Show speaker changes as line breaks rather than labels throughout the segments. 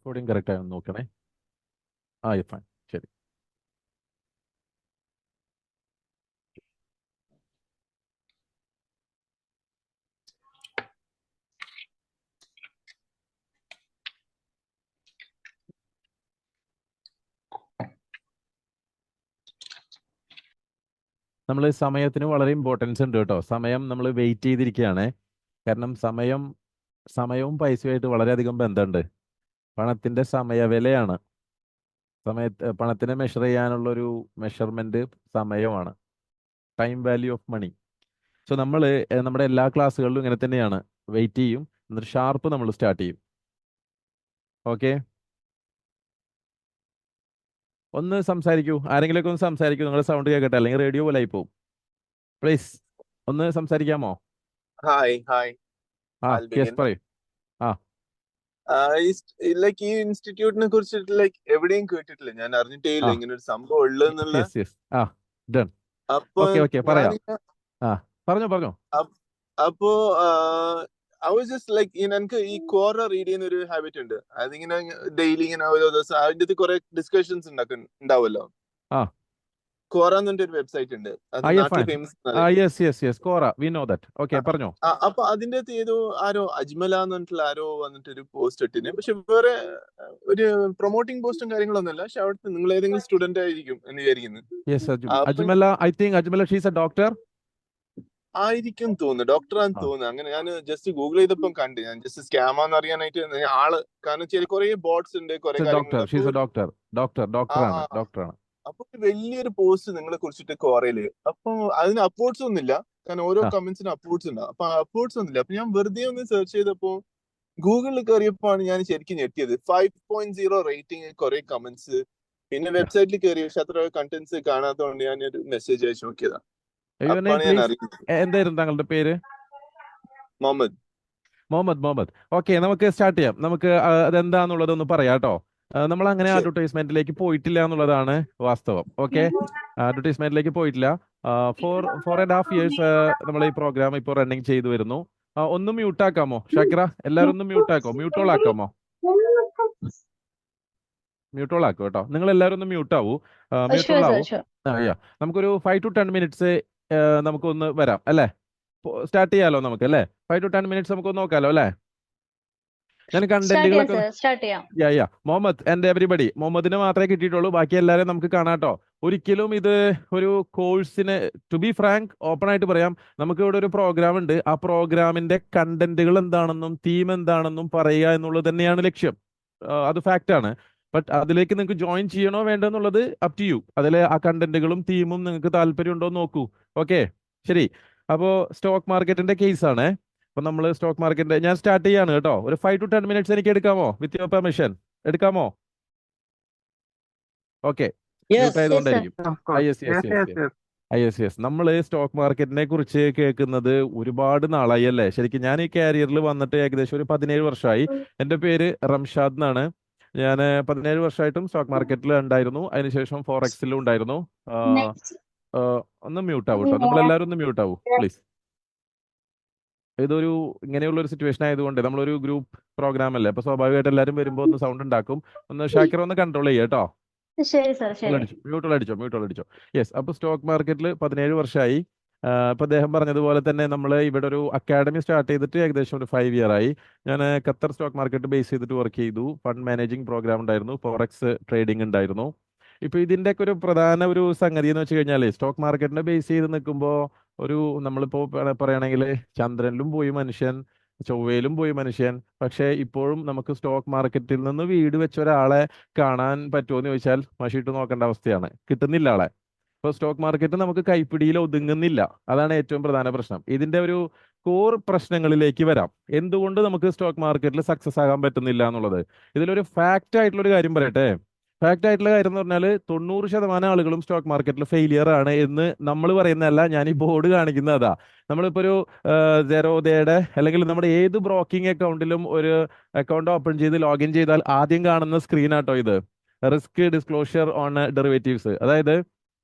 Coding correct ആയി നോക്കണേ. Fine. ശരി. നമ്മൾ സമയത്തിന് വളരെ ഇമ്പോർട്ടൻസ് ഉണ്ട് കേട്ടോ. സമയം നമ്മൾ വെയിറ്റ് ചെയ്തിരിക്കുകയാണ്. കാരണം സമയവും പൈസയുമായിട്ട് വളരെയധികം ബന്ധമുണ്ട്. പണത്തിൻ്റെ സമയവിലയാണ്. പണത്തിനെ മെഷർ ചെയ്യാനുള്ളൊരു മെഷർമെൻറ്റ് സമയമാണ്. Time value of money. So നമ്മൾ നമ്മുടെ എല്ലാ ക്ലാസ്സുകളിലും ഇങ്ങനെ തന്നെയാണ്. വെയിറ്റ് ചെയ്യും, എന്നിട്ട് ഷാർപ്പ് നമ്മൾ സ്റ്റാർട്ട് ചെയ്യും. ഓക്കെ, ഒന്ന് സംസാരിക്കൂ. ആരെങ്കിലുമൊക്കെ ഒന്ന് സംസാരിക്കൂ. നിങ്ങളുടെ സൗണ്ട് കേൾക്കട്ടെ, അല്ലെങ്കിൽ റേഡിയോ പോലെ ആയി പോകും. പ്ലീസ് ഒന്ന് സംസാരിക്കാമോ?
ഹായ് ഹായ്
യെസ്, പറയൂ.
ലൈക്ക് ഈ ഇൻസ്റ്റിറ്റ്യൂട്ടിനെ കുറിച്ചിട്ട് ലൈക്ക് എവിടെയും കേട്ടിട്ടില്ല, ഞാൻ അറിഞ്ഞിട്ടേ ഇല്ല ഇങ്ങനെ ഒരു സംഭവം ഉള്ളതെന്നുള്ള. അപ്പൊ
പറഞ്ഞോ.
അപ്പോ ഐ വാസ് ജസ്റ്റ് ലൈക്ക് എനിക്ക് ഈ കോറ റീഡ് ചെയ്യുന്ന ഒരു ഹാബിറ്റ് ഉണ്ട്. അതിങ്ങനെ ഡെയിലി ഇങ്ങനെ ഓരോ ദിവസം അതിന്റെ കുറെ ഡിസ്കഷൻസ് ഉണ്ടാവുമല്ലോ. കോറ എന്നൊരു വെബ്സൈറ്റ് ഉണ്ട്,
പറഞ്ഞോ.
അപ്പൊ അതിന്റെ അകത്ത് ഏതോ അജ്മല എന്ന് പറഞ്ഞിട്ടുള്ള ആരോ വന്നിട്ട് ഒരു പോസ്റ്റ് ഇട്ടിന്. പക്ഷെ വേറെ ഒരു പ്രൊമോട്ടിംഗ് പോസ്റ്റും കാര്യങ്ങളൊന്നുമല്ല. പക്ഷെ അവിടുത്തെ നിങ്ങൾ ഏതെങ്കിലും സ്റ്റുഡന്റ് ആയിരിക്കും എന്ന് വിചാരിക്കുന്നു. ആയിരിക്കും തോന്നുന്നു, ഡോക്ടറാന്ന് തോന്നുന്നു. അങ്ങനെ ഞാൻ ജസ്റ്റ് ഗൂഗിൾ ചെയ്തപ്പം കണ്ടു. ഞാൻ ജസ്റ്റ് സ്കാമാന്ന് അറിയാനായിട്ട് ആള്, കാരണം കുറെ ബോട്ട്സ് ഉണ്ട്, കുറെ കാര്യങ്ങൾ. അപ്പൊ വലിയൊരു പോസ്റ്റ് നിങ്ങളെ കുറിച്ചിട്ട് കോറയില്. അപ്പൊ അതിന് അപ്ലോഡ്സ് ഒന്നുമില്ല, കാരണം ഓരോ കമന്റ്സിനും അപ്ലോഡ്സ് ഉണ്ടാവും. അപ്പൊ അപ്ലോഡ്സ് ഒന്നുമില്ല. അപ്പൊ ഞാൻ വെറുതെ ഒന്ന് സെർച്ച് ചെയ്തപ്പോ ഗൂഗിളിൽ കയറിയപ്പോ ആണ് ഞാൻ ശരിക്കും ഞെട്ടിയത്. 5.0 റേറ്റിംഗ്, കുറെ കമന്റ്സ്. പിന്നെ വെബ്സൈറ്റിൽ കയറി, പക്ഷെ അത്ര കണ്ടന്റ്സ് കാണാത്തതുകൊണ്ട് ഞാൻ ഒരു മെസ്സേജ് അയച്ചു നോക്കിയതാ.
എന്തായിരുന്നു താങ്കളുടെ പേര്?
മുഹമ്മദ്.
ഓക്കെ, നമുക്ക് സ്റ്റാർട്ട് ചെയ്യാം. നമുക്ക് അതെന്താന്നുള്ളതൊന്ന് പറയാം കേട്ടോ. നമ്മൾ അങ്ങനെ അഡ്വർടൈസ്മെന്റിലേക്ക് പോയിട്ടില്ല എന്നുള്ളതാണ് വാസ്തവം. ഓക്കെ, അഡ്വർടൈസ്മെന്റിലേക്ക് പോയിട്ടില്ല. 4.5 years നമ്മൾ ഈ പ്രോഗ്രാം ഇപ്പോൾ റണ്ണിങ് ചെയ്തു വരുന്നു. ഒന്ന് മ്യൂട്ടാക്കാമോ ഷാക്കിറ? എല്ലാവരും ഒന്ന് മ്യൂട്ടോളാക്കാമോ? മ്യൂട്ടോളാക്കും കേട്ടോ. നിങ്ങൾ എല്ലാവരും ഒന്ന് മ്യൂട്ടാവൂ. നമുക്കൊരു 5 to 10 minutes നമുക്കൊന്ന് വരാം അല്ലേ? സ്റ്റാർട്ട് ചെയ്യാലോ നമുക്ക് അല്ലേ? 5 to 10 minutes നമുക്ക് നോക്കാലോ അല്ലേ? ഞാൻ കണ്ടന്റുകളൊക്കെ മുഹമ്മദ് ആൻഡ് എവരിബഡി, മുഹമ്മദിനെ മാത്രമേ കിട്ടിയിട്ടുള്ളൂ, ബാക്കി എല്ലാവരും നമുക്ക് കാണാട്ടോ. ഒരിക്കലും ഇത് ഒരു കോഴ്സിന്, ടു ബി ഫ്രാങ്ക്, ഓപ്പൺ ആയിട്ട് പറയാം, നമുക്ക് ഇവിടെ ഒരു പ്രോഗ്രാം ഉണ്ട്. ആ പ്രോഗ്രാമിന്റെ കണ്ടന്റുകൾ എന്താണെന്നും തീം എന്താണെന്നും പറയുക എന്നുള്ളത് തന്നെയാണ് ലക്ഷ്യം. അത് ഫാക്റ്റ് ആണ്. ബട്ട് അതിലേക്ക് നിങ്ങൾക്ക് ജോയിൻ ചെയ്യണോ വേണ്ടോ എന്നുള്ളത് അപ് ടു യു. അതിലെ ആ കണ്ടന്റുകളും തീമും നിങ്ങൾക്ക് താല്പര്യം ഉണ്ടോ എന്ന് നോക്കൂ. ഓക്കെ, ശരി. അപ്പോൾ സ്റ്റോക്ക് മാർക്കറ്റിന്റെ കേസാണ്. അപ്പൊ നമ്മൾ സ്റ്റോക്ക് മാർക്കറ്റിന്റെ ഞാൻ സ്റ്റാർട്ട് ചെയ്യാണ് കേട്ടോ. ഒരു 5 to 10 minutes എനിക്ക് എടുക്കാമോ? വിത്ത് യുവർ പെർമിഷൻ എടുക്കാമോ? ഓക്കെ, നമ്മൾ സ്റ്റോക്ക് മാർക്കറ്റിനെ കുറിച്ച് കേൾക്കുന്നത് ഒരുപാട് നാളായി അല്ലേ? ശരിക്കും ഞാൻ ഈ കാരിയറിൽ വന്നിട്ട് ഏകദേശം ഒരു 17 വർഷമായി. എൻ്റെ പേര് റംഷാദ് എന്നാണ്. ഞാൻ 17 വർഷമായിട്ടും സ്റ്റോക്ക് മാർക്കറ്റിൽ ഉണ്ടായിരുന്നു. അതിനുശേഷം ഫോറക്സിലും ഉണ്ടായിരുന്നു. ഒന്ന് മ്യൂട്ടാവൂ കേട്ടോ, നമ്മളെല്ലാവരും ഒന്ന് മ്യൂട്ടാവൂ പ്ലീസ്. ഇതൊരു ഇങ്ങനെയുള്ള ഒരു സിറ്റുവേഷൻ ആയതുകൊണ്ട് നമ്മളൊരു ഗ്രൂപ്പ് പ്രോഗ്രാം അല്ലേ, അപ്പൊ സ്വാഭാവികമായിട്ട് എല്ലാവരും വരുമ്പോൾ ഒന്ന് സൗണ്ട് ഉണ്ടാക്കും. ഒന്ന് ഷാക്കിർ ഒന്ന് കൺട്രോൾ ചെയ്യുക കേട്ടോ. മ്യൂട്ടോൾ അടിച്ചോ. യെസ്, അപ്പൊ സ്റ്റോക്ക് മാർക്കറ്റിൽ 17 വർഷമായി. ഇപ്പൊ അദ്ദേഹം പറഞ്ഞതുപോലെ തന്നെ നമ്മൾ ഇവിടെ ഒരു അക്കാഡമി സ്റ്റാർട്ട് ചെയ്തിട്ട് ഏകദേശം ഒരു 5 year ആയി. ഞാൻ ഖത്തർ സ്റ്റോക്ക് മാർക്കറ്റ് ബേസ് ചെയ്തിട്ട് വർക്ക് ചെയ്തു. ഫണ്ട് മാനേജിങ് പ്രോഗ്രാം ഉണ്ടായിരുന്നു, ഫോറക്സ് ട്രേഡിംഗ് ഉണ്ടായിരുന്നു. ഇപ്പൊ ഇതിന്റെയൊക്കെ ഒരു പ്രധാന ഒരു സംഗതി എന്ന് വെച്ച് കഴിഞ്ഞാൽ, സ്റ്റോക്ക് മാർക്കറ്റിനെ ബേസ് ചെയ്ത് നിൽക്കുമ്പോൾ നമ്മളിപ്പോ പറയുകയാണെങ്കിൽ ചന്ദ്രനിലും പോയി മനുഷ്യൻ, ചൊവ്വയിലും പോയി മനുഷ്യൻ, പക്ഷേ ഇപ്പോഴും നമുക്ക് സ്റ്റോക്ക് മാർക്കറ്റിൽ നിന്ന് വീട് വെച്ച ഒരാളെ കാണാൻ പറ്റുമോ എന്ന് ചോദിച്ചാൽ മഷിയിട്ട് നോക്കേണ്ട അവസ്ഥയാണ്. കിട്ടുന്നില്ല ആളെ. ഇപ്പോൾ സ്റ്റോക്ക് മാർക്കറ്റ് നമുക്ക് കൈപ്പിടിയിൽ ഒതുങ്ങുന്നില്ല. അതാണ് ഏറ്റവും പ്രധാന പ്രശ്നം. ഇതിന്റെ ഒരു കോർ പ്രശ്നങ്ങളിലേക്ക് വരാം. എന്തുകൊണ്ട് നമുക്ക് സ്റ്റോക്ക് മാർക്കറ്റിൽ സക്സസ് ആകാൻ പറ്റുന്നില്ല എന്നുള്ളത്. ഇതിലൊരു ഫാക്റ്റ് ആയിട്ടുള്ള ഒരു കാര്യം പറയട്ടെ. ഫാക്റ്റ് ആയിട്ടുള്ള കാര്യം എന്ന് പറഞ്ഞാൽ 90% ആളുകളും സ്റ്റോക്ക് മാർക്കറ്റിൽ ഫെയിലിയർ ആണ് എന്ന് നമ്മൾ പറയുന്നതല്ല, ഞാൻ ഈ ബോർഡ് കാണിക്കുന്നതാ. നമ്മളിപ്പോൾ ഒരു ജെറോദയുടെ അല്ലെങ്കിൽ നമ്മുടെ ഏത് ബ്രോക്കിംഗ് അക്കൗണ്ടിലും ഒരു അക്കൗണ്ട് ഓപ്പൺ ചെയ്ത് ലോഗിൻ ചെയ്താൽ ആദ്യം കാണുന്ന സ്ക്രീൻ ആട്ടോ ഇത്. Risk disclosure on derivatives. അതായത്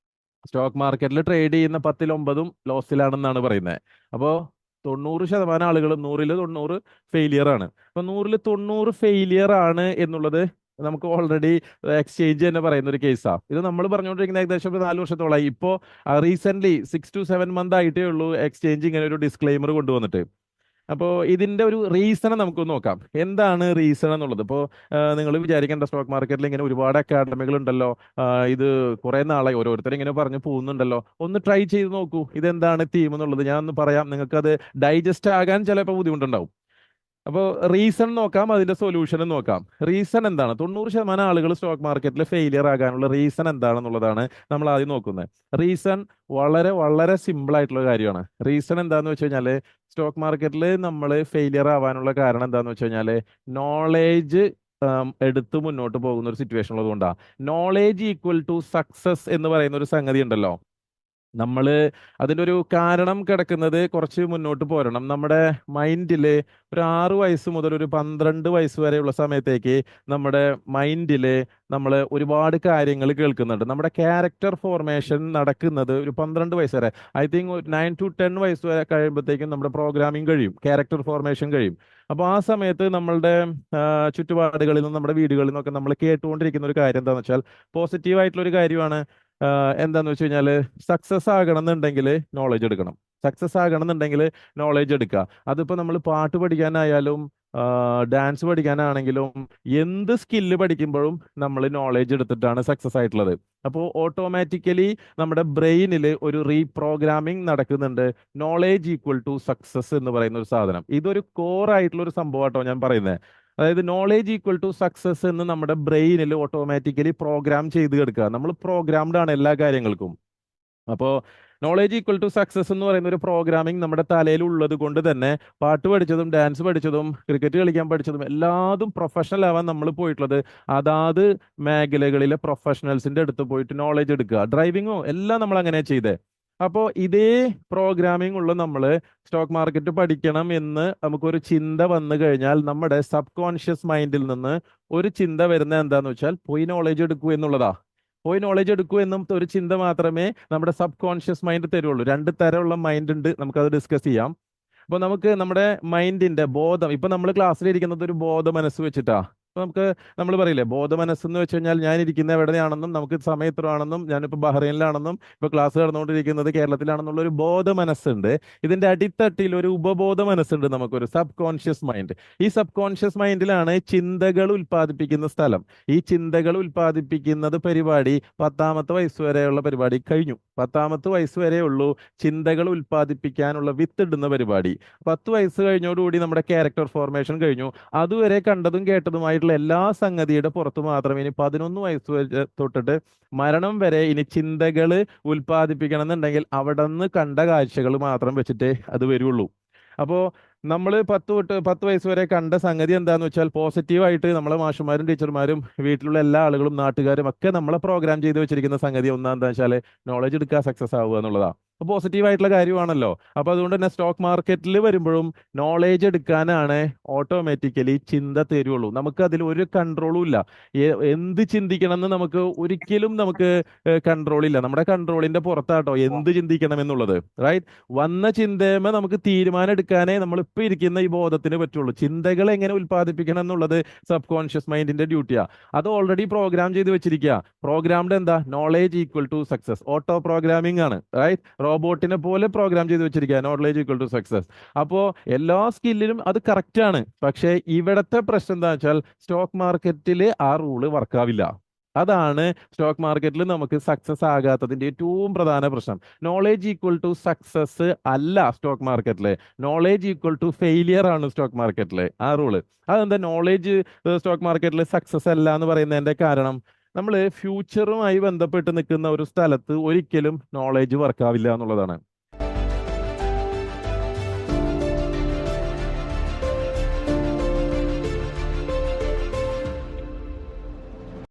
സ്റ്റോക്ക് മാർക്കറ്റിൽ ട്രേഡ് ചെയ്യുന്ന 10-9 ലോസിലാണെന്നാണ് പറയുന്നത്. അപ്പോൾ 90% ആളുകളും 100 ഫെയിലിയർ ആണ്. അപ്പൊ 100 ഫെയിലിയർ ആണ് എന്നുള്ളത് നമുക്ക് ഓൾറെഡി എക്സ്ചേഞ്ച് തന്നെ പറയുന്ന ഒരു കേസാണ്. ഇത് നമ്മൾ പറഞ്ഞുകൊണ്ടിരിക്കുന്ന ഏകദേശം ഒരു 4 വർഷത്തോളമായി. ഇപ്പോൾ റീസെന്റ് 6 to 7 months ആയിട്ടേ ഉള്ളൂ എക്സ്ചേഞ്ച് ഇങ്ങനെ ഒരു ഡിസ്ക്ലെയിമർ കൊണ്ടുവന്നിട്ട്. അപ്പോൾ ഇതിന്റെ ഒരു റീസൺ നമുക്ക് നോക്കാം. എന്താണ് റീസൺ എന്നുള്ളത്? ഇപ്പോൾ നിങ്ങൾ വിചാരിക്കേണ്ട സ്റ്റോക്ക് മാർക്കറ്റിൽ ഇങ്ങനെ ഒരുപാട് അക്കാഡമികൾ ഉണ്ടല്ലോ, ഇത് കുറെ നാളായി ഓരോരുത്തർ ഇങ്ങനെ പറഞ്ഞു പോകുന്നുണ്ടല്ലോ, ഒന്ന് ട്രൈ ചെയ്ത് നോക്കൂ ഇതെന്താണ് തീം എന്നുള്ളത്. ഞാൻ ഒന്ന് പറയാം, നിങ്ങൾക്കത് ഡൈജസ്റ്റ് ആകാൻ ചിലപ്പോൾ ബുദ്ധിമുട്ടുണ്ടാവും. അപ്പോൾ റീസൺ നോക്കാം, അതിന്റെ സൊല്യൂഷനും നോക്കാം. റീസൺ എന്താണ്? 90% ആളുകൾ സ്റ്റോക്ക് മാർക്കറ്റിൽ ഫെയിലിയർ ആകാനുള്ള റീസൺ എന്താണെന്നുള്ളതാണ് നമ്മൾ ആദ്യം നോക്കുന്നത്. റീസൺ വളരെ വളരെ സിമ്പിൾ ആയിട്ടുള്ള കാര്യമാണ്. റീസൺ എന്താന്ന് വെച്ച് കഴിഞ്ഞാൽ, സ്റ്റോക്ക് മാർക്കറ്റിൽ നമ്മൾ ഫെയിലിയർ ആവാനുള്ള കാരണം എന്താന്ന് വെച്ച് കഴിഞ്ഞാൽ, നോളേജ് എടുത്ത് മുന്നോട്ട് പോകുന്ന ഒരു സിറ്റുവേഷൻ ഉള്ളതുകൊണ്ടാണ്. നോളേജ് ഈക്വൽ ടു സക്സസ് എന്ന് പറയുന്ന ഒരു സംഗതി ഉണ്ടല്ലോ, നമ്മൾ അതിൻ്റെ ഒരു കാരണം കിടക്കുന്നത് കുറച്ച് മുന്നോട്ട് പോരണം. നമ്മുടെ മൈൻഡിൽ ഒരു 6 വയസ്സ് മുതൽ ഒരു 12 വയസ്സ് വരെയുള്ള സമയത്തേക്ക് നമ്മുടെ മൈൻഡിൽ നമ്മൾ ഒരുപാട് കാര്യങ്ങൾ കേൾക്കുന്നുണ്ട്. നമ്മുടെ ക്യാരക്ടർ ഫോർമേഷൻ നടക്കുന്നത് ഒരു 12 വയസ്സ് വരെ. ഐ തിങ്ക് 9 to 10 വയസ്സ് വരെ കഴിയുമ്പോഴത്തേക്കും നമ്മുടെ പ്രോഗ്രാമിംഗ് കഴിയും, ക്യാരക്ടർ ഫോർമേഷൻ കഴിയും. അപ്പോൾ ആ സമയത്ത് നമ്മളുടെ ചുറ്റുപാടുകളിൽ നിന്നും നമ്മുടെ വീടുകളിൽ നിന്നൊക്കെ നമ്മൾ കേട്ടുകൊണ്ടിരിക്കുന്ന ഒരു കാര്യം എന്താണെന്ന് വെച്ചാൽ, പോസിറ്റീവ് ആയിട്ടുള്ള ഒരു കാര്യമാണ്. എന്താന്ന് വെച്ച് കഴിഞ്ഞാൽ, സക്സസ് ആകണം എന്നുണ്ടെങ്കിൽ നോളജ് എടുക്കണം, സക്സസ് ആകണം എന്നുണ്ടെങ്കിൽ നോളജ് എടുക്കുക. അതിപ്പോൾ നമ്മൾ പാട്ട് പഠിക്കാനായാലും ഡാൻസ് പഠിക്കാനാണെങ്കിലും എന്ത് സ്കില്ല് പഠിക്കുമ്പോഴും നമ്മൾ നോളജ് എടുത്തിട്ടാണ് സക്സസ് ആയിട്ടുള്ളത്. അപ്പോൾ ഓട്ടോമാറ്റിക്കലി നമ്മുടെ ബ്രെയിനിൽ ഒരു റീപ്രോഗ്രാമിംഗ് നടക്കുന്നുണ്ട്. നോളേജ് ഈക്വൽ ടു സക്സസ് എന്ന് പറയുന്ന ഒരു സാധനം, ഇതൊരു കോർ ആയിട്ടുള്ള ഒരു സംഭവമാട്ടോ ഞാൻ പറയുന്നത്. അതായത് നോളേജ് ഈക്വൽ ടു സക്സസ് എന്ന് നമ്മുടെ ബ്രെയിനിൽ ഓട്ടോമാറ്റിക്കലി പ്രോഗ്രാം ചെയ്ത് കിടക്കുക. നമ്മൾ പ്രോഗ്രാംഡ് ആണ് എല്ലാ കാര്യങ്ങൾക്കും. അപ്പോൾ നോളേജ് ഈക്വൽ ടു സക്സസ് എന്ന് പറയുന്ന ഒരു പ്രോഗ്രാമിംഗ് നമ്മുടെ തലയിൽ ഉള്ളത് കൊണ്ട് തന്നെ പാട്ട് പഠിച്ചതും ഡാൻസ് പഠിച്ചതും ക്രിക്കറ്റ് കളിക്കാൻ പഠിച്ചതും എല്ലാതും പ്രൊഫഷണൽ ആവാൻ നമ്മൾ പോയിട്ടുള്ളത് അതാത് മേഖലകളിലെ പ്രൊഫഷണൽസിന്റെ അടുത്ത് പോയിട്ട് നോളേജ് എടുക്കുക. ഡ്രൈവിങ്ങോ എല്ലാം നമ്മൾ അങ്ങനെ ചെയ്തേ. അപ്പോൾ ഇതേ പ്രോഗ്രാമിംഗ് ഉള്ള നമ്മൾ സ്റ്റോക്ക് മാർക്കറ്റ് പഠിക്കണം എന്ന് നമുക്കൊരു ചിന്ത വന്നു കഴിഞ്ഞാൽ, നമ്മുടെ സബ് കോൺഷ്യസ് മൈൻഡിൽ നിന്ന് ഒരു ചിന്ത വരുന്നത് എന്താന്ന് വെച്ചാൽ, പോയി നോളേജ് എടുക്കൂ എന്നുള്ളതാ. പോയി നോളേജ് എടുക്കൂ എന്നും ഒരു ചിന്ത മാത്രമേ നമ്മുടെ സബ് കോൺഷ്യസ് മൈൻഡ് തരുള്ളൂ. 2 തരമുള്ള മൈൻഡ് ഉണ്ട്, നമുക്കത് ഡിസ്കസ് ചെയ്യാം. അപ്പോൾ നമുക്ക് നമ്മുടെ മൈൻഡിന്റെ ബോധം, ഇപ്പൊ നമ്മൾ ക്ലാസ്സിലിരിക്കുന്നത് ഒരു ബോധ മനസ്സ് വെച്ചിട്ടാ. അപ്പൊ നമ്മൾ പറയില്ലേ, ബോധ മനസ്സെന്ന് വെച്ച് കഴിഞ്ഞാൽ ഞാൻ ഇരിക്കുന്ന എവിടെയാണെന്നും നമുക്ക് സമയം എത്ര ആണെന്നും ഞാനിപ്പോൾ ബഹ്റൈനിലാണെന്നും ഇപ്പൊ ക്ലാസ് നടന്നുകൊണ്ടിരിക്കുന്നത് കേരളത്തിലാണെന്നുള്ള ഒരു ബോധ മനസ്സുണ്ട്. ഇതിന്റെ അടിത്തട്ടിൽ ഒരു ഉപബോധ മനസ്സുണ്ട്, നമുക്കൊരു സബ് കോൺഷ്യസ് മൈൻഡ്. ഈ സബ് കോൺഷ്യസ് മൈൻഡിലാണ് ചിന്തകൾ ഉൽപ്പാദിപ്പിക്കുന്ന സ്ഥലം. ഈ ചിന്തകൾ ഉൽപ്പാദിപ്പിക്കുന്നത് പരിപാടി 10ാമത്തെ വയസ്സ് വരെയുള്ള പരിപാടി കഴിഞ്ഞു. 10ാമത്തെ വയസ്സ് വരെ ഉള്ളൂ ചിന്തകൾ ഉൽപ്പാദിപ്പിക്കാനുള്ള വിത്തിടുന്ന പരിപാടി. 10 വയസ്സ് കഴിഞ്ഞോടുകൂടി നമ്മുടെ ക്യാരക്ടർ ഫോർമേഷൻ കഴിഞ്ഞു. അതുവരെ കണ്ടതും കേട്ടതുമായിട്ടുള്ള എല്ലാ സംഗതിയുടെ പുറത്ത് മാത്രമേ ഇനി 11 വയസ്സ് വരെ തൊട്ടിട്ട് മരണം വരെ ഇനി ചിന്തകൾ ഉൽപ്പാദിപ്പിക്കണം എന്നുണ്ടെങ്കിൽ അവിടെ നിന്ന് കണ്ട കാഴ്ചകൾ മാത്രം വെച്ചിട്ടേ അത് വരുള്ളൂ. അപ്പോൾ നമ്മൾ 10 വയസ്സ് വരെ കണ്ട സംഗതി എന്താന്ന് വെച്ചാൽ, പോസിറ്റീവായിട്ട് നമ്മളെ മാഷുമാരും ടീച്ചർമാരും വീട്ടിലുള്ള എല്ലാ ആളുകളും നാട്ടുകാരും ഒക്കെ നമ്മളെ പ്രോഗ്രാം ചെയ്ത് വെച്ചിരിക്കുന്ന സംഗതി എന്താണെന്ന് വെച്ചാൽ, നോളജ് എടുക്കുക, സക്സസ് ആവുക എന്നുള്ളതാണ്. പോസിറ്റീവ് ആയിട്ടുള്ള കാര്യമാണല്ലോ. അപ്പോൾ അതുകൊണ്ട് തന്നെ സ്റ്റോക്ക് മാർക്കറ്റിൽ വരുമ്പോഴും നോളേജ് എടുക്കാനാണ് ഓട്ടോമാറ്റിക്കലി ചിന്ത തരുള്ളൂ. നമുക്ക് അതിൽ ഒരു കൺട്രോളും ഇല്ല. എന്ത് ചിന്തിക്കണം എന്ന് നമുക്ക് ഒരിക്കലും കൺട്രോൾ ഇല്ല. നമ്മുടെ കൺട്രോളിന്റെ പുറത്താട്ടോ എന്ത് ചിന്തിക്കണം എന്നുള്ളത്. റൈറ്റ്? വന്ന ചിന്തയമേ നമുക്ക് തീരുമാനം എടുക്കാനേ നമ്മളിപ്പോൾ ഇരിക്കുന്ന ഈ ബോധത്തിന് പറ്റുള്ളൂ. ചിന്തകൾ എങ്ങനെ ഉൽപ്പാദിപ്പിക്കണം എന്നുള്ളത് സബ് കോൺഷ്യസ് മൈൻഡിന്റെ ഡ്യൂട്ടിയാ. അത് ഓൾറെഡി പ്രോഗ്രാം ചെയ്ത് വെച്ചിരിക്കുക. പ്രോഗ്രാംഡ് എന്താ? Knowledge equal to success. Auto programming ആണ്. റൈറ്റ്? റോബോട്ടിനെ പോലെ പ്രോഗ്രാം ചെയ്ത് വെച്ചിരിക്കുക, നോളേജ് ഈക്വൽ ടു സക്സസ്. അപ്പോൾ എല്ലാ സ്കില്ലിലും അത് കറക്റ്റ് ആണ്. പക്ഷേ ഇവിടത്തെ പ്രശ്നം എന്താ വെച്ചാൽ, സ്റ്റോക്ക് മാർക്കറ്റിൽ ആ റൂള് വർക്കാവില്ല. അതാണ് സ്റ്റോക്ക് മാർക്കറ്റിൽ നമുക്ക് സക്സസ് ആകാത്തതിന്റെ ഏറ്റവും പ്രധാന പ്രശ്നം. നോളേജ് ഈക്വൽ ടു സക്സസ് അല്ല സ്റ്റോക്ക് മാർക്കറ്റില്, നോളേജ് ഈക്വൽ ടു ഫെയിലിയർ ആണ് സ്റ്റോക്ക് മാർക്കറ്റില് ആ റൂള്. അതെന്താ നോളേജ് സ്റ്റോക്ക് മാർക്കറ്റിൽ സക്സസ് അല്ല എന്ന് പറയുന്നതിന്റെ കാരണം, നമ്മൾ ഫ്യൂച്ചറുമായി ബന്ധപ്പെട്ട് നിൽക്കുന്ന ഒരു സ്ഥലത്ത് ഒരിക്കലും നോളേജ് വർക്കാവില്ല എന്നുള്ളതാണ്.